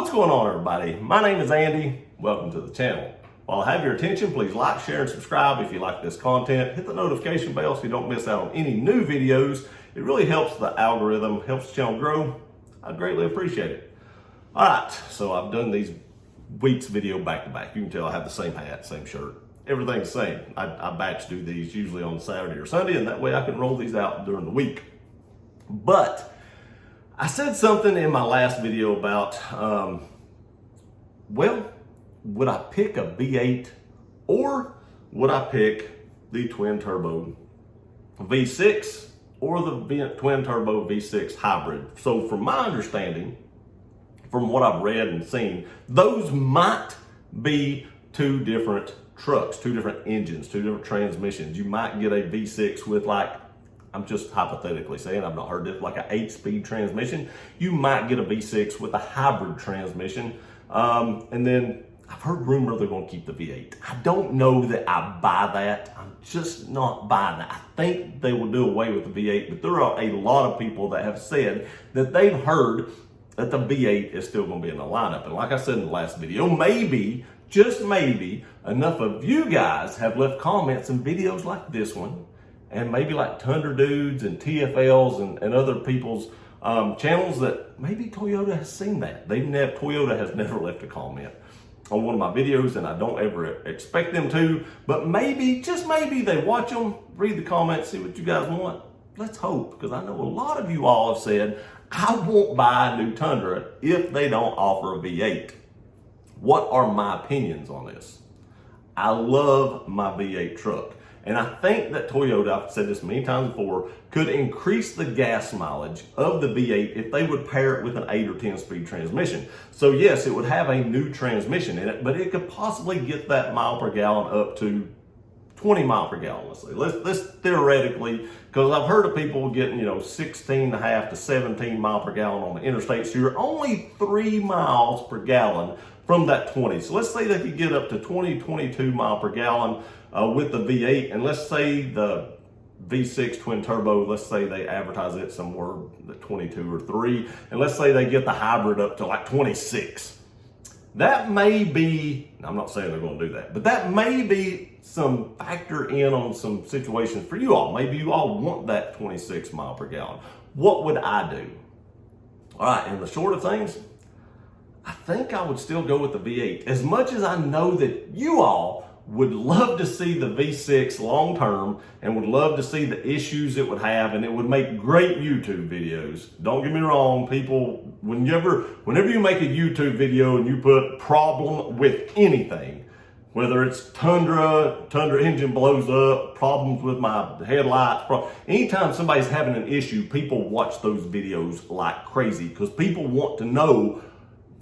What's going on, everybody? My name is Andy. Welcome to the channel. While I have your attention, please like, share, and subscribe if you like this content. Hit the notification bell so you don't miss out on any new videos. It really helps the algorithm, helps the channel grow. I'd greatly appreciate it. All right, so I've done these weeks video back to back. You can tell I have the same hat, same shirt. Everything's the same. I batch do these usually on Saturday or Sunday, and that way I can roll these out during the week. But I said something in my last video about, would I pick a V8 or would I pick the twin turbo V6 or the twin turbo V6 hybrid? So from my understanding, from what I've read and seen, those might be two different trucks, two different engines, two different transmissions. You might get a V6 with, like, I'm just hypothetically saying, I've not heard this, like an 8-speed transmission. You might get a V6 with a hybrid transmission. And then I've heard rumor they're going to keep the V8. I don't know that I buy that. I'm just not buying that. I think they will do away with the V8, but there are a lot of people that have said that they've heard that the V8 is still going to be in the lineup. And like I said in the last video, maybe, just maybe, enough of you guys have left comments in videos like this one, and maybe like Tundra dudes and TFLs and other people's channels, that maybe Toyota has seen that. Toyota has never left a comment on one of my videos, and I don't ever expect them to, but maybe, just maybe, they watch them, read the comments, see what you guys want. Let's hope, because I know a lot of you all have said, I won't buy a new Tundra if they don't offer a V8. What are my opinions on this? I love my V8 truck. And I think that Toyota, I've said this many times before, could increase the gas mileage of the V8 if they would pair it with an 8 or 10 speed transmission. So yes, it would have a new transmission in it, but it could possibly get that mile per gallon up to 20 mile per gallon, let's say. Let's theoretically, because I've heard of people getting, 16.5 to 17 mile per gallon on the interstate. So you're only 3 miles per gallon from that 20. So let's say they could get up to 20, 22 mile per gallon with the V8, and let's say the V6 twin turbo, let's say they advertise it somewhere at 22 or 3, and let's say they get the hybrid up to like 26. That may be, I'm not saying they're going to do that, but that may be some factor in on some situations for you all. Maybe you all want that 26 mile per gallon. What would I do? All right, in the short of things, I think I would still go with the V8. As much as I know that you all would love to see the V6 long term and would love to see the issues it would have, and it would make great YouTube videos. Don't get me wrong, people, whenever you make a YouTube video and you put problem with anything, whether it's Tundra engine blows up, problems with my headlights, anytime somebody's having an issue, people watch those videos like crazy because people want to know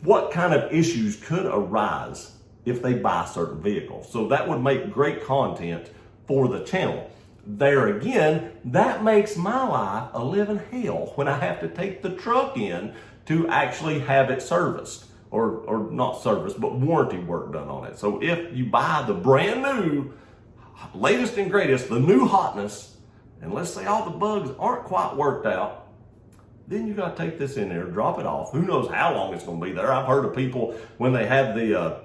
what kind of issues could arise if they buy certain vehicles. So that would make great content for the channel. There again, that makes my life a living hell when I have to take the truck in to actually have it serviced, or not serviced, but warranty work done on it. So if you buy the brand new, latest and greatest, the new hotness, and let's say all the bugs aren't quite worked out, then you got to take this in there, drop it off. Who knows how long it's going to be there. I've heard of people, when they had the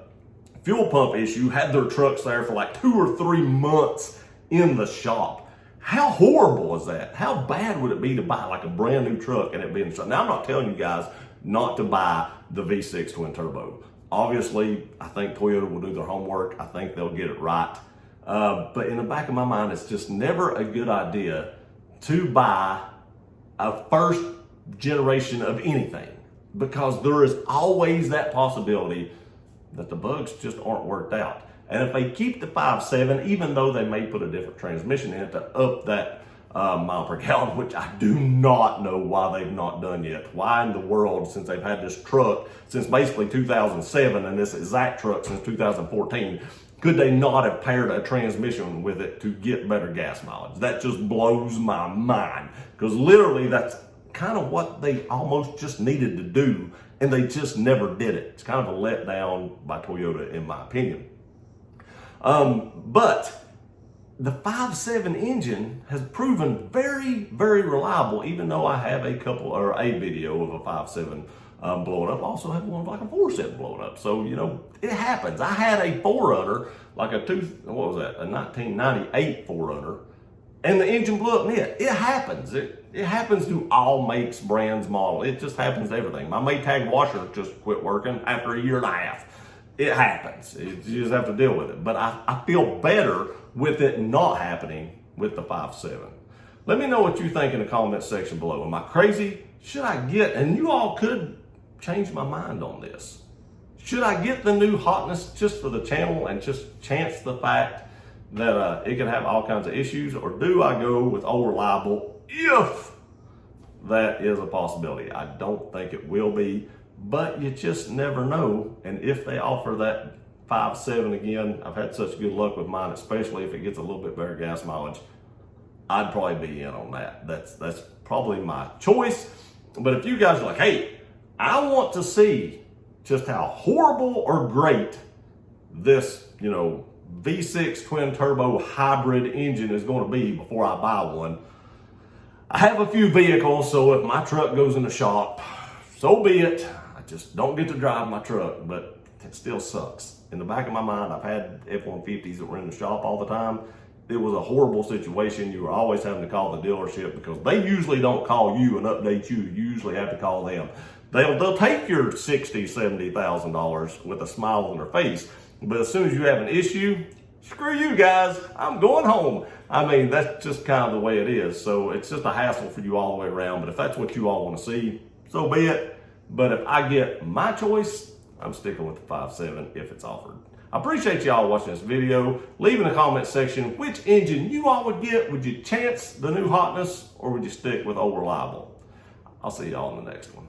fuel pump issue, had their trucks there for like 2 or 3 months in the shop. How horrible is that? How bad would it be to buy like a brand new truck and it be in the shop? Now, I'm not telling you guys not to buy the V6 twin turbo. Obviously, I think Toyota will do their homework. I think they'll get it right. But in the back of my mind, it's just never a good idea to buy a first generation of anything, because there is always that possibility that the bugs just aren't worked out. And if they keep the 5.7, even though they may put a different transmission in it to up that mile per gallon, which I do not know why they've not done yet. Why in the world, since they've had this truck since basically 2007 and this exact truck since 2014, could they not have paired a transmission with it to get better gas mileage? That just blows my mind, because literally that's kind of what they almost just needed to do, and they just never did it. It's kind of a letdown by Toyota, in my opinion. But the 5.7 engine has proven very, very reliable, even though I have a video of a 5.7 blowing up. I also had one like a 4.7 blowing up. So, you know, it happens. I had a 4Runner, like a 1998 4Runner, and the engine blew up in it. It happens. It happens to all makes, brands, model. It just happens to everything. My Maytag washer just quit working after a year and a half. It happens. You just have to deal with it. But I feel better with it not happening with the 5.7. Let me know what you think in the comment section below. Am I crazy? Should I get, and you all could change my mind on this, should I get the new hotness just for the channel and just chance the fact that it can have all kinds of issues, or do I go with old reliable if that is a possibility? I don't think it will be, but you just never know. And if they offer that 5.7 again, I've had such good luck with mine, especially if it gets a little bit better gas mileage, I'd probably be in on that. That's probably my choice. But if you guys are like, hey, I want to see just how horrible or great this, you know, V6 twin turbo hybrid engine is going to be before I buy one, I have a few vehicles, so if my truck goes in the shop, so be it. I just don't get to drive my truck, but it still sucks. In the back of my mind, I've had F-150s that were in the shop all the time. It was a horrible situation. You were always having to call the dealership because they usually don't call you and update you. You usually have to call them. They'll take your $60,000, $70,000 with a smile on their face. But as soon as you have an issue, screw you guys, I'm going home. I mean, that's just kind of the way it is. So it's just a hassle for you all the way around. But if that's what you all want to see, so be it. But if I get my choice, I'm sticking with the 5.7 if it's offered. I appreciate y'all watching this video. Leave in the comment section which engine you all would get. Would you chance the new hotness or would you stick with old reliable? I'll see y'all in the next one.